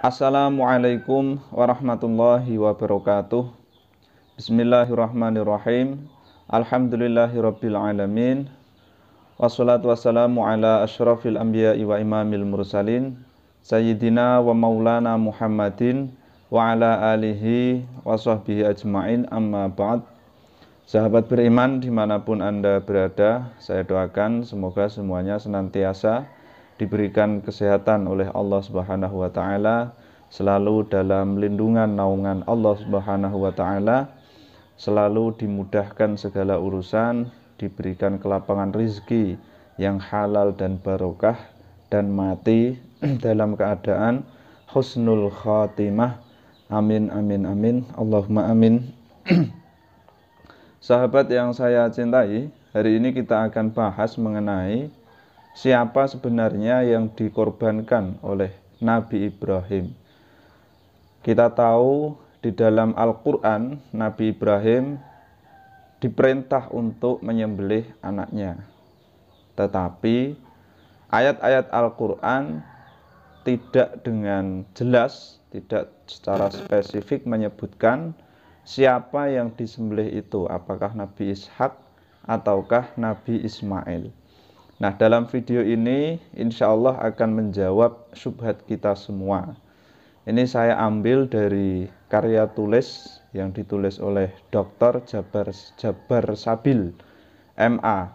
Assalamualaikum warahmatullahi wabarakatuh. Bismillahirrahmanirrahim. Alhamdulillahirabbil alamin. Wassalatu wassalamu ala asyrafil anbiya'i wa imamil mursalin Sayyidina wa maulana Muhammadin wa ala alihi wa sahbihi ajma'in, amma ba'd. Sahabat beriman dimanapun Anda berada, saya doakan semoga semuanya senantiasa diberikan kesehatan oleh Allah Subhanahu wa Ta'ala, selalu dalam lindungan naungan Allah Subhanahu wa Ta'ala, selalu dimudahkan segala urusan, diberikan kelapangan rizki yang halal dan barokah, dan mati dalam keadaan husnul khatimah. Amin amin amin, Allahumma amin. Sahabat yang saya cintai, hari ini kita akan bahas mengenai siapa sebenarnya yang dikorbankan oleh Nabi Ibrahim. Kita tahu di dalam Al-Quran, Nabi Ibrahim diperintah untuk menyembelih anaknya. Tetapi ayat-ayat Al-Quran tidak dengan jelas, tidak secara spesifik menyebutkan siapa yang disembelih itu, apakah Nabi Ishak ataukah Nabi Ismail. Nah, dalam video ini insya Allah akan menjawab syubhat kita semua. Ini saya ambil dari karya tulis yang ditulis oleh Dr. Jabar Sabil, MA.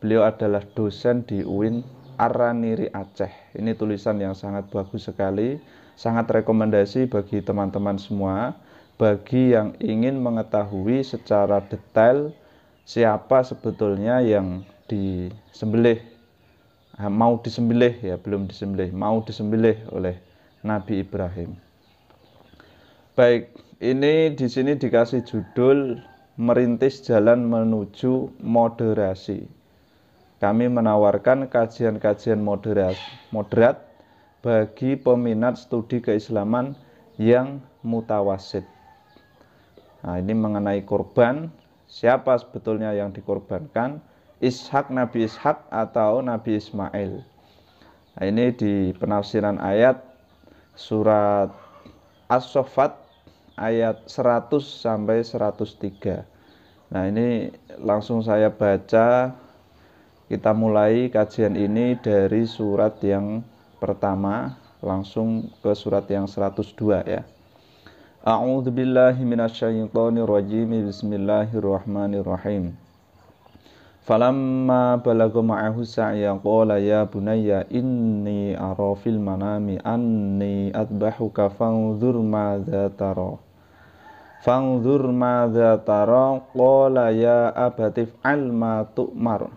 Beliau adalah dosen di UIN Araniri Aceh. Ini tulisan yang sangat bagus sekali, sangat rekomendasi bagi teman-teman semua, bagi yang ingin mengetahui secara detail siapa sebetulnya yang disembelih, mau disembelih ya, belum disembelih, mau disembelih oleh Nabi Ibrahim. Baik, ini di sini dikasih judul Merintis Jalan Menuju Moderasi. Kami menawarkan kajian-kajian moderat bagi peminat studi keislaman yang mutawasid. Nah, ini mengenai korban, siapa sebetulnya yang dikorbankan, Ishak, Nabi Ishak atau Nabi Ismail. Nah, ini di penafsiran ayat surat As-Saffat ayat 100 sampai 103. Nah, ini langsung saya baca. Kita mulai kajian ini dari surat yang pertama langsung ke surat yang 102 ya. A'udzu billahi minasyaitonir rajim. Bismillahirrahmanirrahim. Falamma balagha ma'ahu sa'ya qala ya bunayya inni ara fil manami anni adbahuka fanzur madza tara. Fanzur madza tara qala ya abati fa'al ma tu'mar.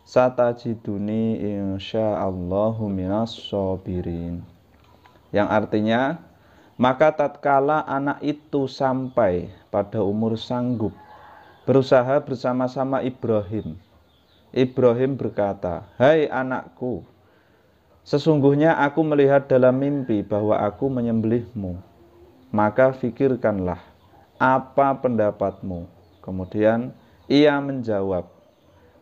Satajiduni insyaallahu minas sabirin. Yang artinya, maka tatkala anak itu sampai pada umur sanggup berusaha bersama-sama Ibrahim, Ibrahim berkata, "Hai anakku, sesungguhnya aku melihat dalam mimpi bahwa aku menyembelihmu. Maka fikirkanlah, apa pendapatmu?" Kemudian ia menjawab,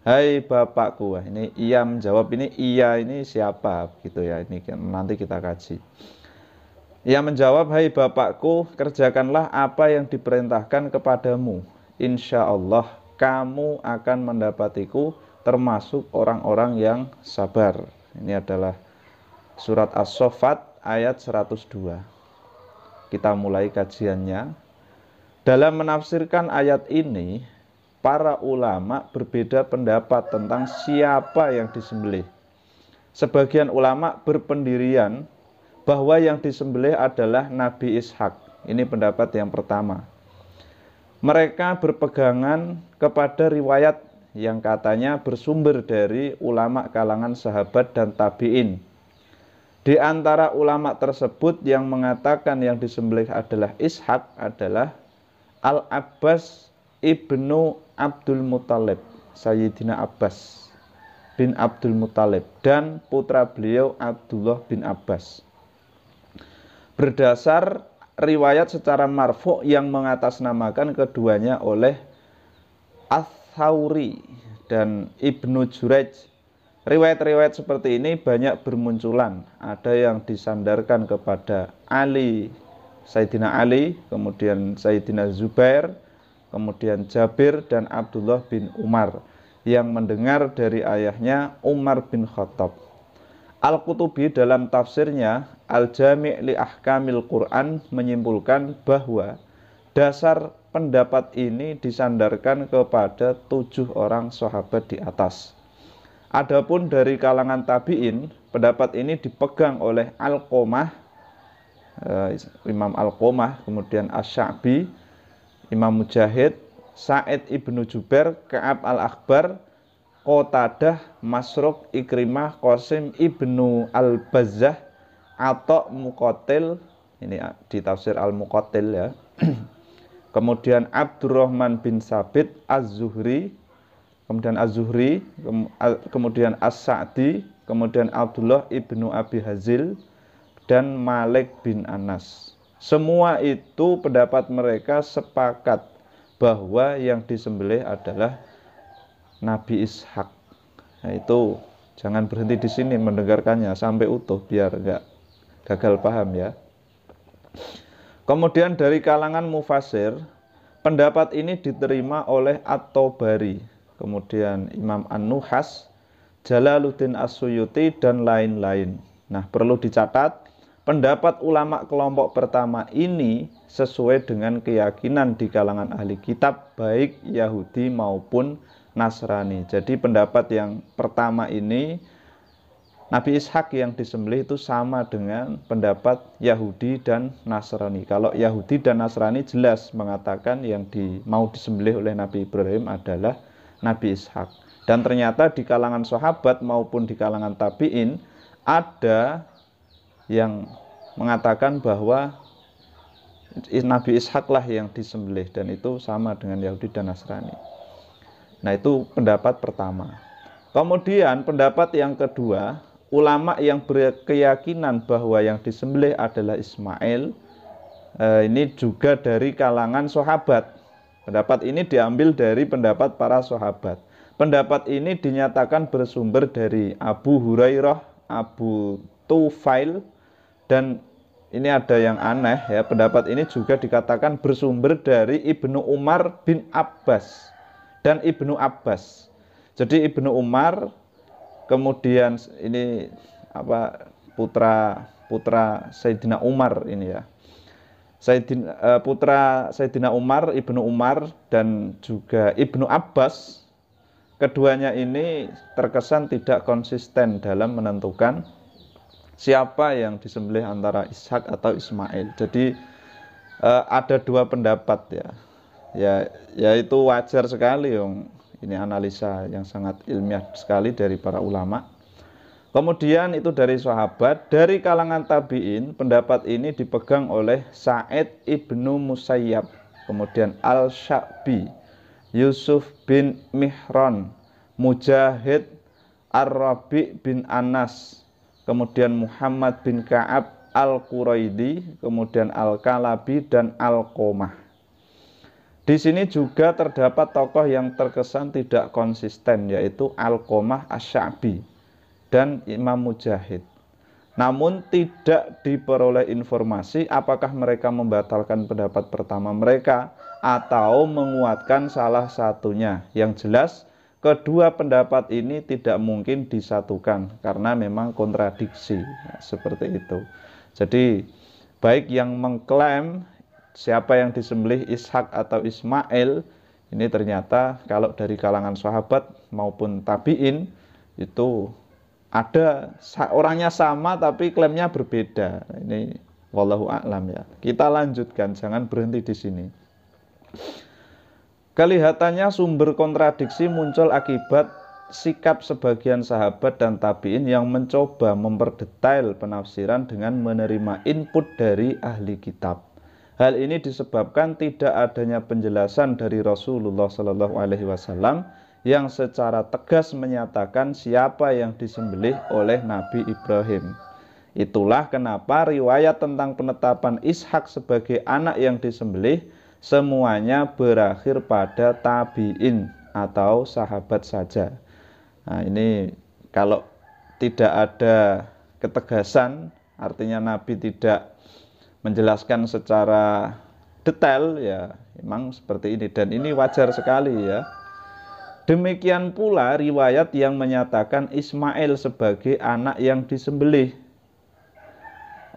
"Hai bapakku." Ini ia menjawab, ini ia ini siapa gitu ya, ini nanti kita kaji. Ia menjawab, "Hai bapakku, kerjakanlah apa yang diperintahkan kepadamu. Insya Allah kamu akan mendapatiku termasuk orang-orang yang sabar." Ini adalah surat As-Saffat ayat 102. Kita mulai kajiannya. Dalam menafsirkan ayat ini, para ulama berbeda pendapat tentang siapa yang disembelih. Sebagian ulama berpendirian bahwa yang disembelih adalah Nabi Ishak. Ini pendapat yang pertama. Mereka berpegangan kepada riwayat yang katanya bersumber dari ulama kalangan sahabat dan tabi'in. Di antara ulama tersebut yang mengatakan yang disembelih adalah Ishak adalah Al-Abbas ibnu Abdul Muthalib, Sayyidina Abbas bin Abdul Muthalib, dan putra beliau Abdullah bin Abbas. Berdasar riwayat secara marfu' yang mengatasnamakan keduanya oleh Ats-Tsauri dan Ibnu Jurayj Riwayat-riwayat seperti ini banyak bermunculan. Ada yang disandarkan kepada Ali, Sayyidina Ali, kemudian Sayyidina Zubair, kemudian Jabir dan Abdullah bin Umar yang mendengar dari ayahnya Umar bin Khattab. Al-Qutubi dalam tafsirnya Al-Jami' li Ahkamil Quran menyimpulkan bahwa dasar pendapat ini disandarkan kepada 7 orang sahabat di atas. Adapun dari kalangan tabi'in, pendapat ini dipegang oleh Al-Qomah, Imam Al-Qomah, kemudian Asy-Sya'bi, Imam Mujahid, Sa'id ibnu Jubair, Ka'ab al-Akhbar, Qatadah, Masruq, Ikrimah, Qasim ibnu al-Bazzah, Atha, Muqatil, ini di tafsir Al-Muqatil ya. Kemudian Abdurrahman bin Sabit, Az-Zuhri, kemudian As-Sa'di, kemudian Abdullah ibnu Abi Hazil, dan Malik bin Anas. Semua itu pendapat mereka sepakat bahwa yang disembelih adalah Nabi Ishak. Nah, itu jangan berhenti di sini mendengarkannya sampai utuh biar enggak gagal paham ya. Kemudian dari kalangan mufasir, pendapat ini diterima oleh At-Tabari, kemudian Imam An-Nuhas, Jalaluddin As-Suyuti dan lain-lain. Nah, perlu dicatat, pendapat ulama kelompok pertama ini sesuai dengan keyakinan di kalangan ahli kitab baik Yahudi maupun Nasrani. Jadi pendapat yang pertama ini Nabi Ishak yang disembelih itu sama dengan pendapat Yahudi dan Nasrani. Kalau Yahudi dan Nasrani jelas mengatakan yang mau disembelih oleh Nabi Ibrahim adalah Nabi Ishak. Dan ternyata di kalangan sahabat maupun di kalangan tabi'in ada yang mengatakan bahwa Nabi Ishak lah yang disembelih dan itu sama dengan Yahudi dan Nasrani. Nah, itu pendapat pertama. Kemudian pendapat yang kedua, ulama yang berkeyakinan bahwa yang disembelih adalah Ismail, ini juga dari kalangan sahabat. Pendapat ini diambil dari pendapat para sahabat. Pendapat ini dinyatakan bersumber dari Abu Hurairah, Abu Tufail, dan ini ada yang aneh ya, pendapat ini juga dikatakan bersumber dari Ibnu Umar bin Abbas dan Ibnu Abbas. Jadi Ibnu Umar, kemudian ini putra Sayyidina Umar ini ya. Putra Sayyidina Umar, Ibnu Umar dan juga Ibnu Abbas, keduanya ini terkesan tidak konsisten dalam menentukan siapa yang disembelih antara Ishak atau Ismail. Jadi ada dua pendapat ya. Ya itu wajar sekali ini analisa yang sangat ilmiah sekali dari para ulama. Kemudian itu dari sahabat, dari kalangan tabi'in pendapat ini dipegang oleh Sa'id ibnu Musayyab, kemudian Al-Sya'bi, Yusuf bin Mihran, Mujahid, Ar-Rabi' bin Anas, kemudian Muhammad bin Ka'ab Al-Quraidi, kemudian Al-Kalabi dan Al-Qomah. Di sini juga terdapat tokoh yang terkesan tidak konsisten, yaitu Al-Qomah Asy-Sya'bi dan Imam Mujahid. Namun tidak diperoleh informasi apakah mereka membatalkan pendapat pertama mereka atau menguatkan salah satunya. Yang jelas kedua pendapat ini tidak mungkin disatukan karena memang kontradiksi, seperti itu. Jadi baik yang mengklaim siapa yang disembelih Ishak atau Ismail, ini ternyata kalau dari kalangan sahabat maupun tabi'in itu ada orangnya sama tapi klaimnya berbeda. Ini wallahu a'lam ya. Kita lanjutkan, jangan berhenti di sini. Kelihatannya sumber kontradiksi muncul akibat sikap sebagian sahabat dan tabi'in yang mencoba memperdetail penafsiran dengan menerima input dari ahli kitab. Hal ini disebabkan tidak adanya penjelasan dari Rasulullah SAW yang secara tegas menyatakan siapa yang disembelih oleh Nabi Ibrahim. Itulah kenapa riwayat tentang penetapan Ishak sebagai anak yang disembelih semuanya berakhir pada tabi'in atau sahabat saja. Nah, ini kalau tidak ada ketegasan, artinya Nabi tidak menjelaskan secara detail, ya memang seperti ini, dan ini wajar sekali ya. Demikian pula riwayat yang menyatakan Ismail sebagai anak yang disembelih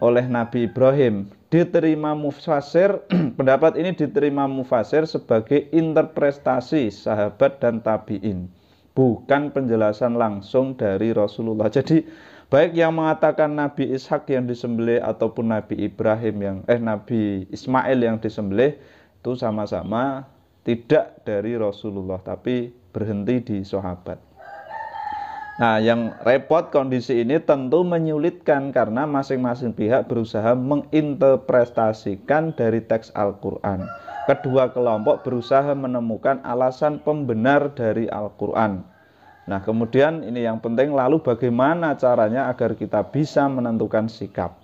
oleh Nabi Ibrahim diterima mufasir. Pendapat ini diterima mufasir sebagai interpretasi sahabat dan tabi'in, bukan penjelasan langsung dari Rasulullah. Jadi baik yang mengatakan Nabi Ishak yang disembelih ataupun Nabi Ibrahim yang Nabi Ismail yang disembelih itu sama-sama tidak dari Rasulullah, tapi berhenti di sahabat. Nah, yang repot kondisi ini tentu menyulitkan karena masing-masing pihak berusaha menginterpretasikan dari teks Al-Quran. Kedua kelompok berusaha menemukan alasan pembenar dari Al-Quran. Nah, kemudian ini yang penting, lalu bagaimana caranya agar kita bisa menentukan sikap.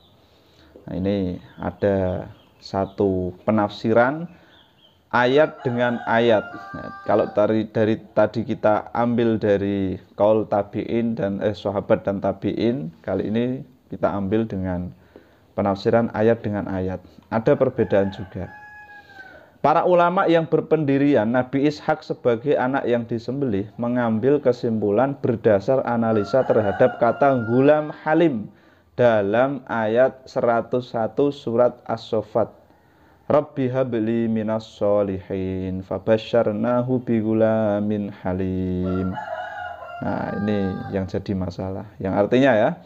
Nah, ini ada satu penafsiran ayat dengan ayat. Nah, kalau dari tadi kita ambil dari qaul tabi'in dan sahabat dan tabi'in, kali ini kita ambil dengan penafsiran ayat dengan ayat. Ada perbedaan juga. Para ulama yang berpendirian Nabi Ishak sebagai anak yang disembelih mengambil kesimpulan berdasar analisa terhadap kata gulam halim dalam ayat 101 surat As-Saffat. Rabbi habli minas sholihin fabasyarnahu bigulamin halim. Nah, ini yang jadi masalah. Yang artinya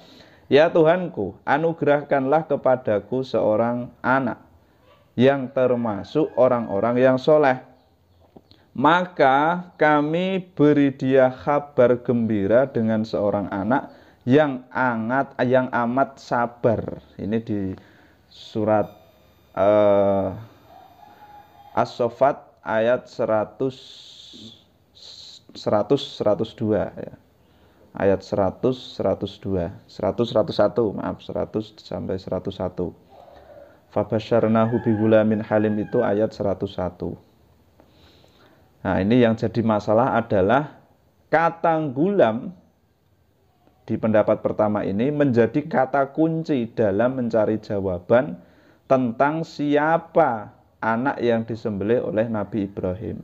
ya Tuhanku, anugerahkanlah kepadaku seorang anak yang termasuk orang-orang yang soleh. Maka kami beri dia kabar gembira dengan seorang anak yang amat sabar. Ini di surat As-Saffat ayat 102 ya. Ayat 100 102 100 101 maaf 100 sampai 101. Fabasyarnahu bigulamin halim itu ayat 101. Nah, ini yang jadi masalah adalah kata gulam di pendapat pertama ini menjadi kata kunci dalam mencari jawaban tentang siapa anak yang disembelih oleh Nabi Ibrahim.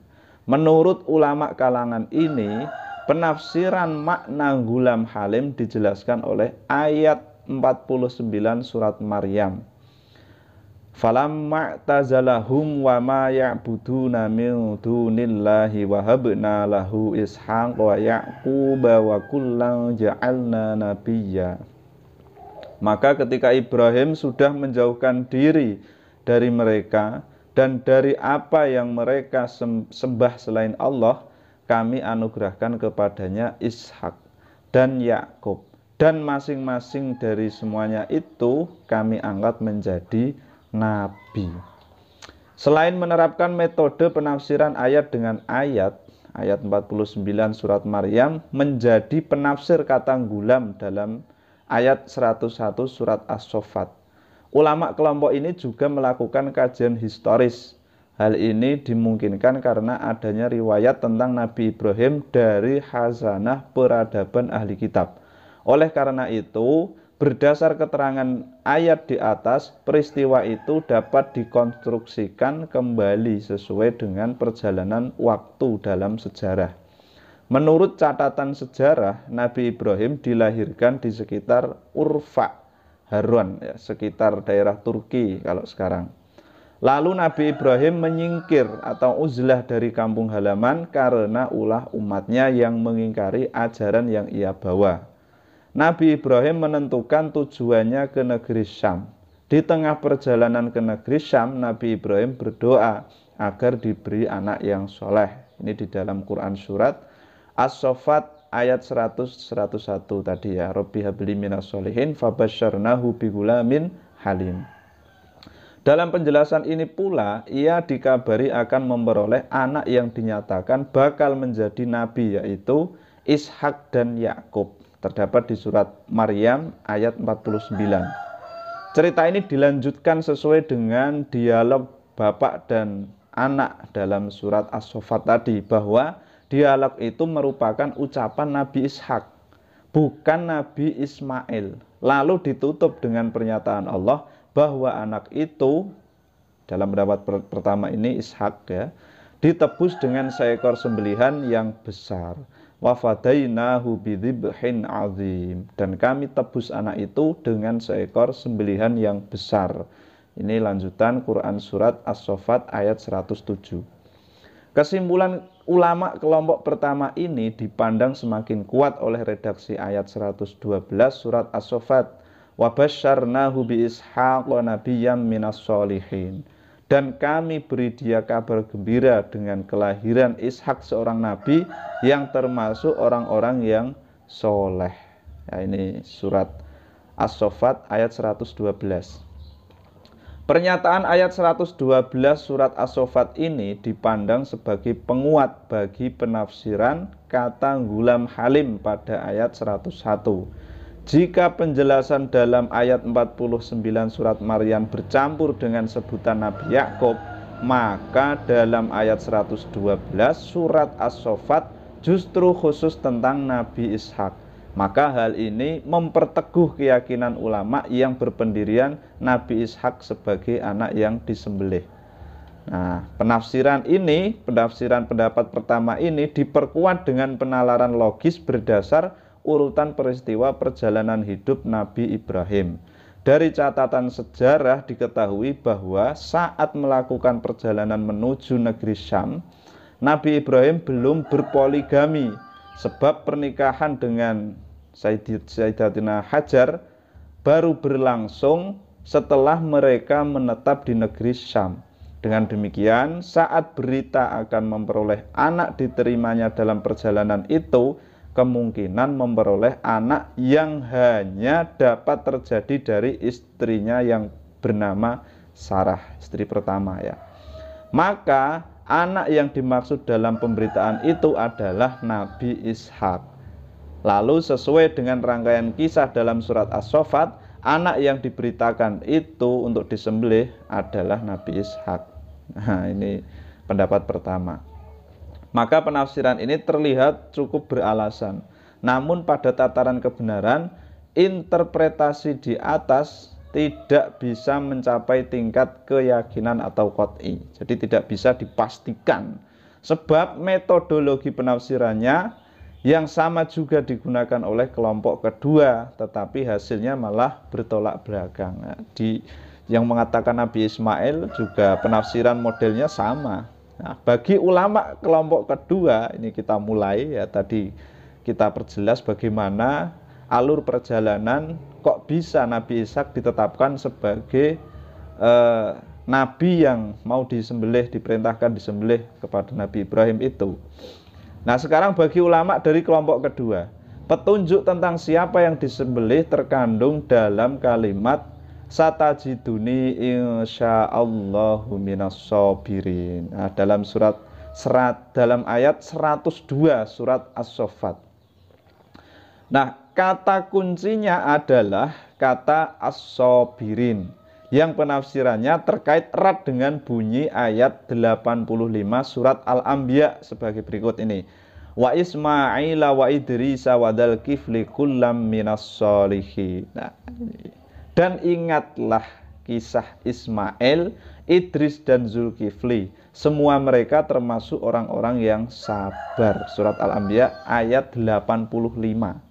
Menurut ulama kalangan ini, penafsiran makna gulam halim dijelaskan oleh ayat 49 surat Maryam. Falamma tazalahum wa ma ya'buduna min dunillahi wa habna lahu ishaq wa yaquba wa kullan ja'alna nabiyya. Maka ketika Ibrahim sudah menjauhkan diri dari mereka dan dari apa yang mereka sembah selain Allah, kami anugerahkan kepadanya Ishak dan Yakub, dan masing-masing dari semuanya itu kami angkat menjadi nabi. Selain menerapkan metode penafsiran ayat dengan ayat 49 surat Maryam menjadi penafsir kata gulam dalam ayat 101 surat As-Saffat. Ulama kelompok ini juga melakukan kajian historis. Hal ini dimungkinkan karena adanya riwayat tentang Nabi Ibrahim dari khazanah peradaban ahli kitab. Oleh karena itu, berdasar keterangan ayat di atas, peristiwa itu dapat dikonstruksikan kembali sesuai dengan perjalanan waktu dalam sejarah. Menurut catatan sejarah, Nabi Ibrahim dilahirkan di sekitar Urfa, Harran, ya, sekitar daerah Turki kalau sekarang. Lalu Nabi Ibrahim menyingkir atau uzlah dari kampung halaman karena ulah umatnya yang mengingkari ajaran yang ia bawa. Nabi Ibrahim menentukan tujuannya ke negeri Syam. Di tengah perjalanan ke negeri Syam, Nabi Ibrahim berdoa agar diberi anak yang soleh. Ini di dalam Quran surat As-Saffat ayat 100-101 tadi ya. Rabbi habli minas sholihin fabasyarnahu bigulamin halim. Dalam penjelasan ini pula, ia dikabari akan memperoleh anak yang dinyatakan bakal menjadi nabi, yaitu Ishak dan Yakub. Terdapat di surat Maryam ayat 49. Cerita ini dilanjutkan sesuai dengan dialog bapak dan anak dalam surat As-Saffat tadi, bahwa dialog itu merupakan ucapan Nabi Ishak. bukan Nabi Ismail. Lalu ditutup dengan pernyataan Allah bahwa anak itu, dalam pendapat pertama ini Ishak ya, ditebus dengan seekor sembelihan yang besar. Wa fadainahu bidzibhin azim, dan kami tebus anak itu dengan seekor sembelihan yang besar. Ini lanjutan Quran surat As-Saffat ayat 107. Kesimpulan ulama kelompok pertama ini dipandang semakin kuat oleh redaksi ayat 112 surat As-Saffat. Wa basyarnahu bi Ishaq nabiyyam minas sholihin. Dan kami beri dia kabar gembira dengan kelahiran Ishak seorang nabi yang termasuk orang-orang yang soleh. Ya, ini surat As-Saffat ayat 112. Pernyataan ayat 112 surat As-Saffat ini dipandang sebagai penguat bagi penafsiran kata gulam halim pada ayat 101. Jika penjelasan dalam ayat 49 surat Maryam bercampur dengan sebutan Nabi Yakub, maka dalam ayat 112 surat As-Saffat justru khusus tentang Nabi Ishak. Maka hal ini memperteguh keyakinan ulama yang berpendirian Nabi Ishak sebagai anak yang disembelih. Nah, penafsiran pendapat pertama ini diperkuat dengan penalaran logis berdasar urutan peristiwa perjalanan hidup Nabi Ibrahim. Dari catatan sejarah diketahui bahwa saat melakukan perjalanan menuju negeri Syam, Nabi Ibrahim belum berpoligami, sebab pernikahan dengan Sayyidatina Hajar baru berlangsung setelah mereka menetap di negeri Syam. Dengan demikian, saat berita akan memperoleh anak diterimanya dalam perjalanan itu, kemungkinan memperoleh anak yang hanya dapat terjadi dari istrinya yang bernama Sarah, istri pertama ya. Maka anak yang dimaksud dalam pemberitaan itu adalah Nabi Ishak. Lalu sesuai dengan rangkaian kisah dalam surat As-Saffat, anak yang diberitakan itu untuk disembelih adalah Nabi Ishak. Nah, ini pendapat pertama. Maka penafsiran ini terlihat cukup beralasan. Namun pada tataran kebenaran, interpretasi di atas tidak bisa mencapai tingkat keyakinan atau qot'i. Jadi tidak bisa dipastikan. Sebab metodologi penafsirannya yang sama juga digunakan oleh kelompok kedua, tetapi hasilnya malah bertolak belakang. Nah, yang mengatakan Nabi Ismail juga penafsiran modelnya sama. Nah, bagi ulama kelompok kedua, ini kita mulai ya, tadi kita perjelas bagaimana alur perjalanan kok bisa Nabi Ishak ditetapkan sebagai nabi yang mau disembelih, diperintahkan disembelih kepada Nabi Ibrahim itu. Nah, sekarang bagi ulama dari kelompok kedua, petunjuk tentang siapa yang disembelih terkandung dalam kalimat satajiduni insyaallahu minas sabirin. Nah, dalam dalam ayat 102 surat As-Saffat. Nah, kata kuncinya adalah kata as-sabirin, yang penafsirannya terkait erat dengan bunyi ayat 85 surat Al-Anbiya sebagai berikut ini. Wa Ismaila wa Idrisa wa dzal kifli kullam minas sholihin. Nah, dan ingatlah kisah Ismail, Idris dan Zulkifli. Semua mereka termasuk orang-orang yang sabar. Surat Al-Anbiya ayat 85.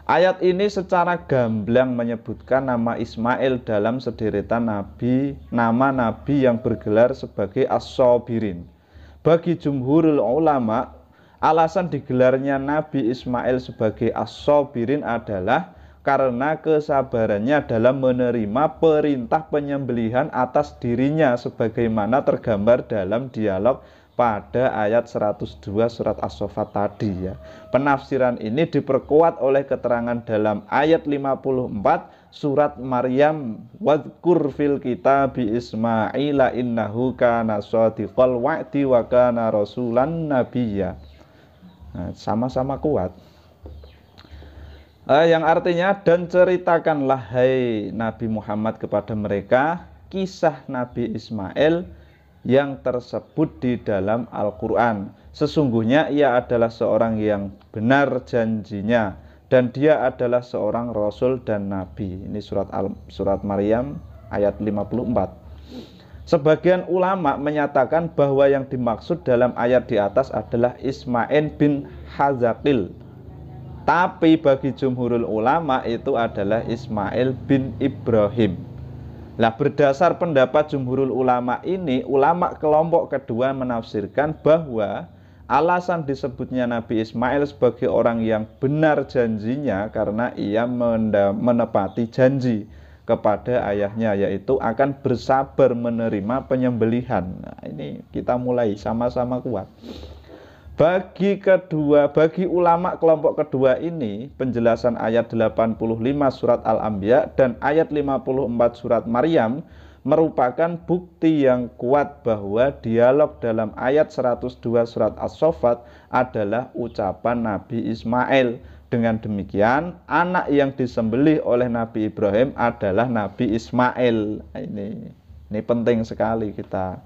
Ayat ini secara gamblang menyebutkan nama Ismail dalam sederetan nama nabi yang bergelar sebagai As-Sabirin. Bagi jumhurul ulama, alasan digelarnya Nabi Ismail sebagai As-Sabirin adalah karena kesabarannya dalam menerima perintah penyembelihan atas dirinya sebagaimana tergambar dalam dialog pada ayat 102 surat As-Saffat tadi ya. Penafsiran ini diperkuat oleh keterangan dalam ayat 54 surat Maryam, wadhkur fil kitabi Ismaila innahu kana shadiqal wa'di wa kana rasulan nabiyya. Nah, sama-sama kuat. Yang artinya, dan ceritakanlah hai Nabi Muhammad kepada mereka kisah Nabi Ismail yang tersebut di dalam Al-Quran. Sesungguhnya ia adalah seorang yang benar janjinya dan dia adalah seorang rasul dan nabi. Ini surat Maryam ayat 54. Sebagian ulama menyatakan bahwa yang dimaksud dalam ayat di atas adalah Ismail bin Hazaqil. Tapi bagi jumhurul ulama itu adalah Ismail bin Ibrahim. Nah, berdasar pendapat jumhurul ulama ini, ulama kelompok kedua menafsirkan bahwa alasan disebutnya Nabi Ismail sebagai orang yang benar janjinya karena ia menepati janji kepada ayahnya, yaitu akan bersabar menerima penyembelihan. Nah, ini kita mulai sama-sama kuat. Bagi ulama kelompok kedua ini, penjelasan ayat 85 surat Al-Anbiya dan ayat 54 surat Maryam merupakan bukti yang kuat bahwa dialog dalam ayat 102 surat As-Saffat adalah ucapan Nabi Ismail. Dengan demikian, anak yang disembelih oleh Nabi Ibrahim adalah Nabi Ismail. Ini penting sekali kita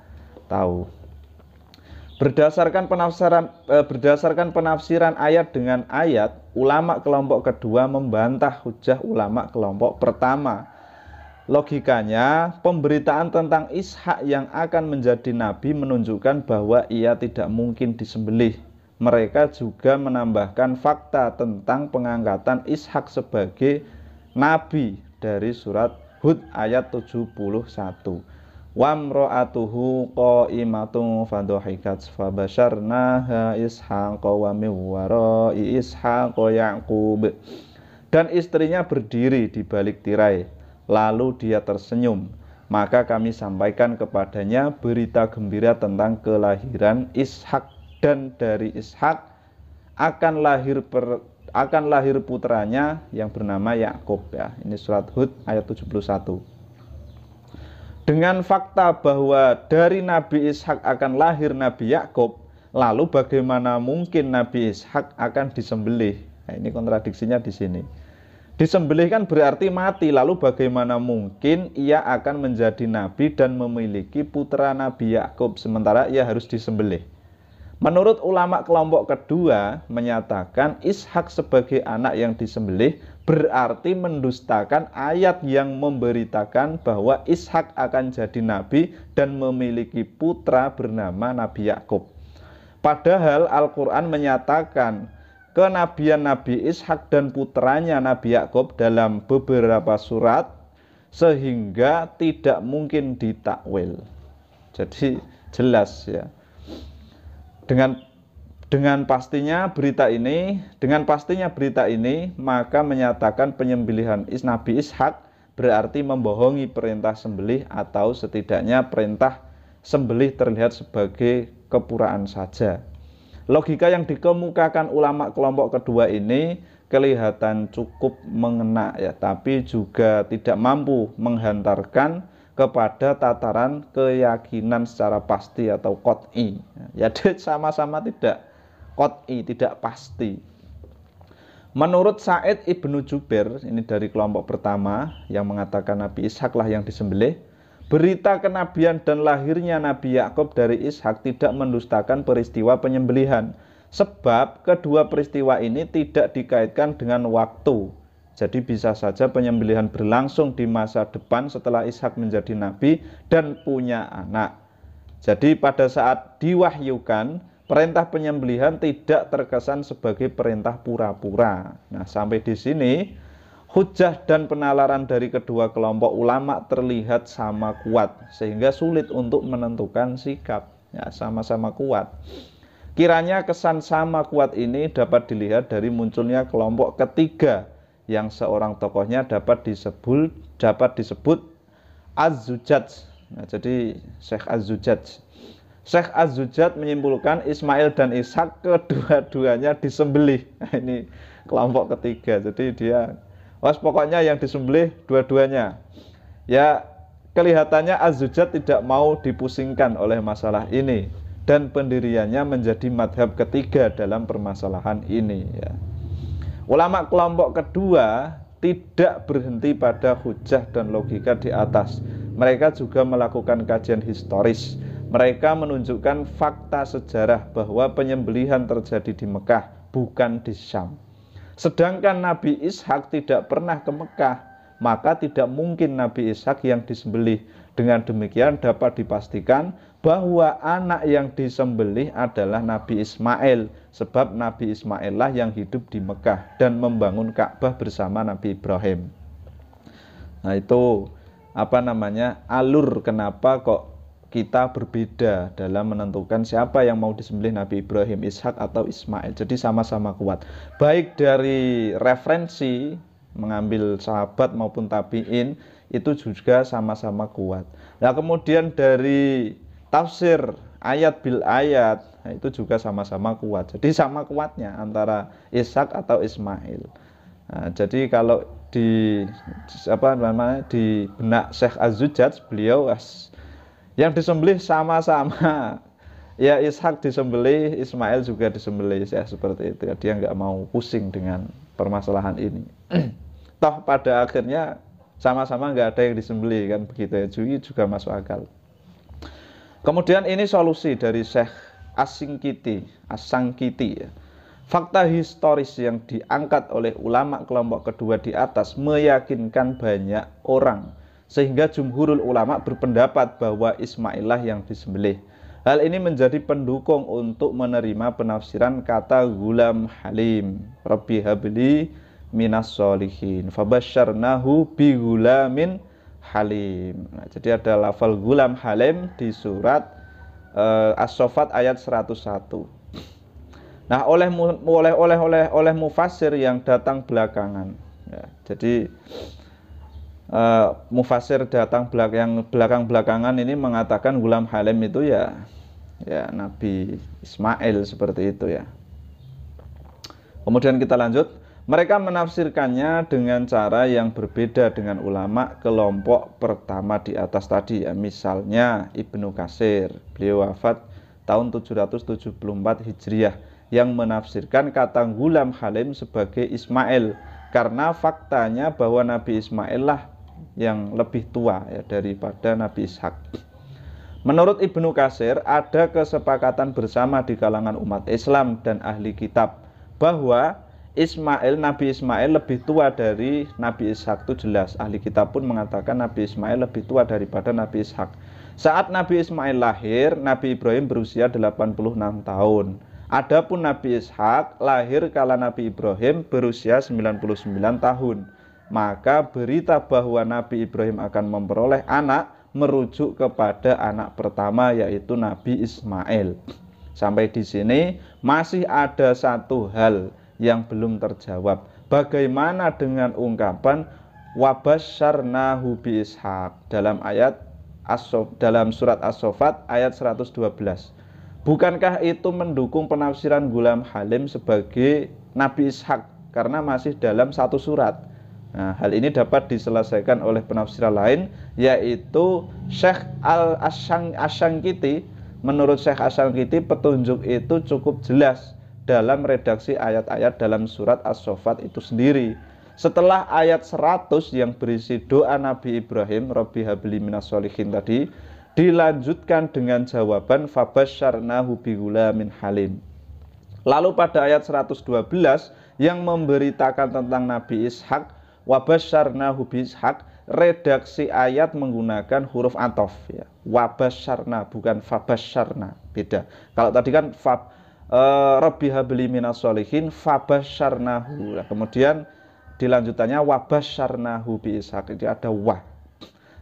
tahu. Berdasarkan penafsiran ayat dengan ayat, ulama kelompok kedua membantah hujah ulama kelompok pertama. Logikanya, pemberitaan tentang Ishak yang akan menjadi nabi menunjukkan bahwa ia tidak mungkin disembelih. Mereka juga menambahkan fakta tentang pengangkatan Ishak sebagai nabi dari surat Hud ayat 71. Wamro'atuhu qa'imatun fadhahikat fabasyarnaha Ishaqa wa min wara'i Ishaqa Ya'qub. Dan istrinya berdiri di balik tirai, lalu dia tersenyum. Maka kami sampaikan kepadanya berita gembira tentang kelahiran Ishak, dan dari Ishak akan lahir putranya yang bernama Ya'qub. Ya, ini surat Hud ayat 71. Dengan fakta bahwa dari Nabi Ishak akan lahir Nabi Yakub, lalu bagaimana mungkin Nabi Ishak akan disembelih? Nah, ini kontradiksinya di sini. Disembelih kan berarti mati, lalu bagaimana mungkin ia akan menjadi nabi dan memiliki putra Nabi Yakub sementara ia harus disembelih? Menurut ulama kelompok kedua menyatakan Ishak sebagai anak yang disembelih berarti mendustakan ayat yang memberitakan bahwa Ishak akan jadi nabi dan memiliki putra bernama Nabi Yakub. Padahal Al-Quran menyatakan kenabian Nabi Ishak dan putranya Nabi Yakub dalam beberapa surat sehingga tidak mungkin ditakwil. Jadi jelas ya. Dengan pastinya berita ini maka menyatakan penyembelihan Nabi Ishak berarti membohongi perintah sembelih atau setidaknya perintah sembelih terlihat sebagai kepuraan saja. Logika yang dikemukakan ulama kelompok kedua ini kelihatan cukup mengena ya, tapi juga tidak mampu menghantarkan kepada tataran keyakinan secara pasti atau qot'i. Ya, sama-sama tidak qot'i, tidak pasti. Menurut Sa'id ibnu Jubair, ini dari kelompok pertama yang mengatakan Nabi Ishak lah yang disembelih, berita kenabian dan lahirnya Nabi Yakub dari Ishak tidak mendustakan peristiwa penyembelihan, sebab kedua peristiwa ini tidak dikaitkan dengan waktu. Jadi bisa saja penyembelihan berlangsung di masa depan setelah Ishak menjadi nabi dan punya anak. Jadi pada saat diwahyukan, perintah penyembelihan tidak terkesan sebagai perintah pura-pura. Nah, sampai di sini hujah dan penalaran dari kedua kelompok ulama terlihat sama kuat sehingga sulit untuk menentukan sikap. Ya, sama-sama kuat. Kiranya kesan sama kuat ini dapat dilihat dari munculnya kelompok ketiga yang seorang tokohnya dapat disebut Az-Zujaj. Nah, jadi Syekh Az-Zujaj. Syekh Az-Zujaj menyimpulkan Ismail dan Ishak kedua-duanya disembelih. Nah, ini kelompok ketiga. Jadi dia pokoknya yang disembelih dua-duanya. Ya, kelihatannya Az-Zujaj tidak mau dipusingkan oleh masalah ini dan pendiriannya menjadi madhab ketiga dalam permasalahan ini ya. Ulama kelompok kedua tidak berhenti pada hujah dan logika di atas. Mereka juga melakukan kajian historis. Mereka menunjukkan fakta sejarah bahwa penyembelihan terjadi di Mekah, bukan di Syam. Sedangkan Nabi Ishak tidak pernah ke Mekah, maka tidak mungkin Nabi Ishak yang disembelih. Dengan demikian dapat dipastikan bahwa anak yang disembelih adalah Nabi Ismail, sebab Nabi Ismail lah yang hidup di Mekah dan membangun Ka'bah bersama Nabi Ibrahim. Nah, itu alur kenapa kok kita berbeda dalam menentukan siapa yang mau disembelih, Nabi Ibrahim, Ishak atau Ismail. Jadi sama-sama kuat. Baik dari referensi mengambil sahabat maupun tabi'in itu juga sama-sama kuat. Nah, kemudian dari tafsir ayat bil ayat, nah itu juga sama-sama kuat. Jadi sama kuatnya antara Ishak atau Ismail. Nah, jadi kalau di di benak Syekh Az-Zujaj, beliau yang disembelih sama-sama, ya Ishak disembelih, Ismail juga disembelih, ya seperti itu. Dia nggak mau pusing dengan permasalahan ini. Toh pada akhirnya sama-sama nggak ada yang disembelih, kan begitu ya, juga masuk akal. Kemudian ini solusi dari Syekh As-Sangkiti ya. Fakta historis yang diangkat oleh ulama kelompok kedua di atas meyakinkan banyak orang, sehingga jumhurul ulama berpendapat bahwa Ismail lah yang disembelih. Hal ini menjadi pendukung untuk menerima penafsiran kata gulam halim, Rabbi habli minas solihin, fabasyarnahu bi gulamin halim. Nah, jadi ada lafal gulam halim di surat As-Saffat ayat 101. Nah, oleh mufassir yang datang belakangan. Ya, jadi mufassir datang belakangan ini mengatakan gulam halim itu ya Nabi Ismail, seperti itu ya. Kemudian kita lanjut. Mereka menafsirkannya dengan cara yang berbeda dengan ulama kelompok pertama di atas tadi ya. Misalnya Ibnu Katsir, beliau wafat tahun 774 Hijriah, yang menafsirkan kata gulam halim sebagai Ismail, karena faktanya bahwa Nabi Ismail lah yang lebih tua ya daripada Nabi Ishak. Menurut Ibnu Katsir, ada kesepakatan bersama di kalangan umat Islam dan ahli kitab bahwa Nabi Ismail lebih tua dari Nabi Ishak, itu jelas. Ahli kitab pun mengatakan Nabi Ismail lebih tua daripada Nabi Ishak. Saat Nabi Ismail lahir, Nabi Ibrahim berusia 86 tahun. Adapun Nabi Ishak lahir kala Nabi Ibrahim berusia 99 tahun. Maka berita bahwa Nabi Ibrahim akan memperoleh anak merujuk kepada anak pertama, yaitu Nabi Ismail. Sampai di sini masih ada satu hal yang belum terjawab. Bagaimana dengan ungkapan wabasyarnahu bi Ishak dalam surat As-Saffat ayat 112? Bukankah itu mendukung penafsiran gulam halim sebagai Nabi Ishak karena masih dalam satu surat? Nah, hal ini dapat diselesaikan oleh penafsiran lain, yaitu Syekh As-Sangkiti. Menurut Syekh As-Sangkiti, petunjuk itu cukup jelas dalam redaksi ayat-ayat dalam surat As-Saffat itu sendiri. Setelah ayat 100 yang berisi doa Nabi Ibrahim, Rabbi habli minas solihin tadi, dilanjutkan dengan jawaban fabasyarnahu bi gulamin halim. Lalu pada ayat 112 yang memberitakan tentang Nabi Ishak, wabasyarnahu bi Ishak, redaksi ayat menggunakan huruf athof ya. Wabasyarna bukan fabasyarna, beda. Kalau tadi kan Rabbi habli minas solihin fabasyarnahu. Nah, kemudian dilanjutannya wabasyarnahu bi Ishak, itu ada wa.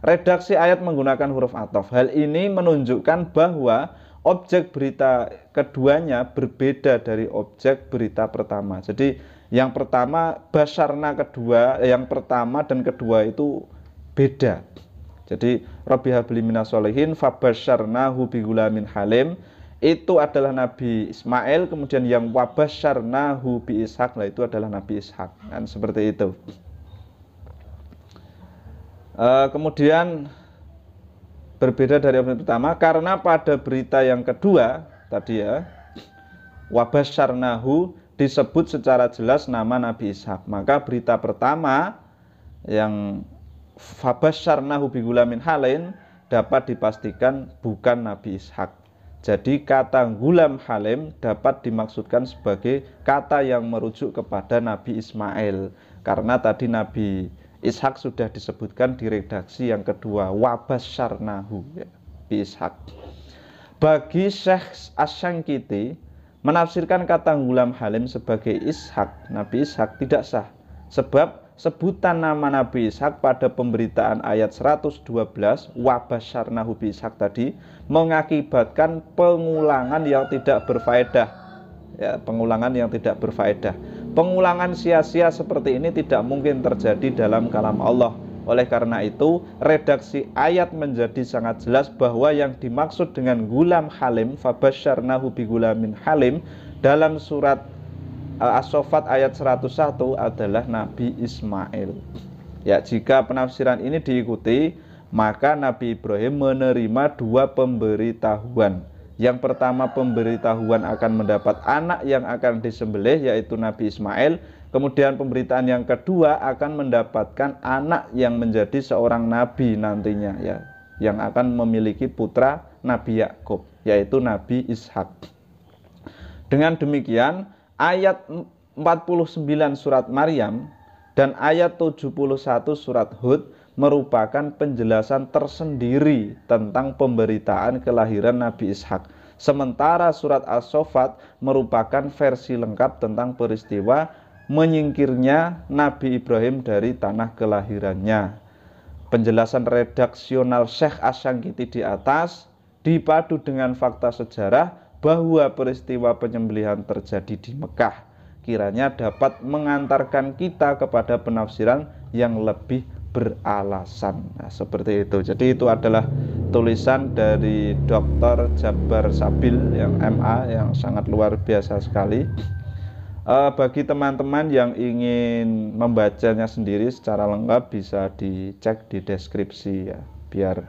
Redaksi ayat menggunakan huruf athof. Hal ini menunjukkan bahwa objek berita keduanya berbeda dari objek berita pertama. Jadi yang pertama basyarna kedua, yang pertama dan kedua itu beda. Jadi Rabbi habli minas solihin fabasyarnahu bi gulamin halim, itu adalah Nabi Ismail. Kemudian yang wabasyarnahu bi Ishak, lah itu adalah Nabi Ishak, kan seperti itu. Kemudian berbeda dari yang pertama karena pada berita yang kedua tadi ya, wabasyarnahu disebut secara jelas nama Nabi Ishak. Maka berita pertama yang fabasyarnahu bi gulamin halim dapat dipastikan bukan Nabi Ishak. Jadi kata gulam halim dapat dimaksudkan sebagai kata yang merujuk kepada Nabi Ismail. Karena tadi Nabi Ishak sudah disebutkan di redaksi yang kedua, wabasyarnahu, ya, Bi Ishak. Bagi Syekh Asy-Syankiti, menafsirkan kata gulam halim sebagai Ishak, Nabi Ishak tidak sah. Sebab sebutan nama Nabi Ishak pada pemberitaan ayat 112 wabasyarnahu bi Ishak tadi mengakibatkan pengulangan yang tidak berfaedah, ya, pengulangan yang tidak berfaedah. Pengulangan sia-sia seperti ini tidak mungkin terjadi dalam kalam Allah. Oleh karena itu, redaksi ayat menjadi sangat jelas bahwa yang dimaksud dengan gulam halim, fabasyarnahu bi gulamin halim, dalam surat As-Saffat ayat 101 adalah Nabi Ismail. Ya, jika penafsiran ini diikuti, maka Nabi Ibrahim menerima dua pemberitahuan. Yang pertama, pemberitahuan akan mendapat anak yang akan disembelih, yaitu Nabi Ismail. Kemudian pemberitaan yang kedua akan mendapatkan anak yang menjadi seorang nabi nantinya, ya, yang akan memiliki putra Nabi Yakub, yaitu Nabi Ishak. Dengan demikian, ayat 49 surat Maryam dan ayat 71 surat Hud merupakan penjelasan tersendiri tentang pemberitaan kelahiran Nabi Ishak. Sementara surat As-Saffat merupakan versi lengkap tentang peristiwa menyingkirnya Nabi Ibrahim dari tanah kelahirannya. Penjelasan redaksional Syekh Asy-Syankiti di atas dipadu dengan fakta sejarah bahwa peristiwa penyembelihan terjadi di Mekah, kiranya dapat mengantarkan kita kepada penafsiran yang lebih beralasan. Nah, seperti itu. Jadi itu adalah tulisan dari Dr. Jabar Sabil yang MA yang sangat luar biasa sekali. Bagi teman-teman yang ingin membacanya sendiri secara lengkap bisa dicek di deskripsi, ya, biar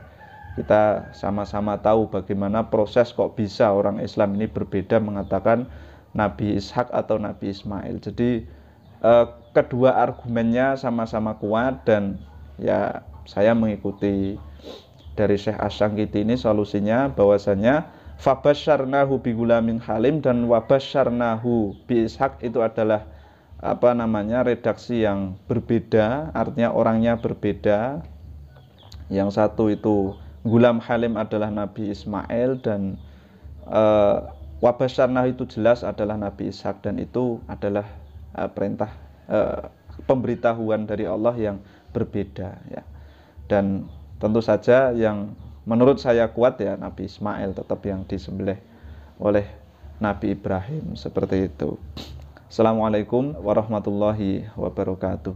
kita sama-sama tahu bagaimana proses kok bisa orang Islam ini berbeda mengatakan Nabi Ishak atau Nabi Ismail. Jadi kedua argumennya sama-sama kuat dan ya saya mengikuti dari Syekh Asy-Syankiti ini solusinya bahwasanya fabasyarnahu bi gulamin halim dan wabasyarnahu bi Ishak itu adalah redaksi yang berbeda, artinya orangnya berbeda. Yang satu itu gulam halim adalah Nabi Ismail dan wabasyarnahu itu jelas adalah Nabi Ishak, dan itu adalah perintah pemberitahuan dari Allah yang berbeda, ya. Dan tentu saja yang menurut saya kuat ya Nabi Ismail tetap yang disembelih oleh Nabi Ibrahim, seperti itu. Assalamualaikum warahmatullahi wabarakatuh.